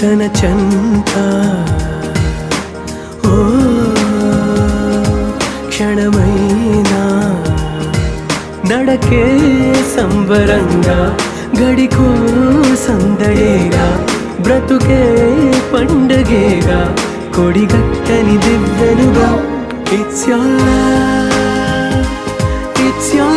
తన చెంత ఓ క్షణమైనా నడకే సంబరంగా గడికో సందడేగా బ్రతుకే పండగేగా కొడిగట్టని దివ్వెనుగా It's your love, it's your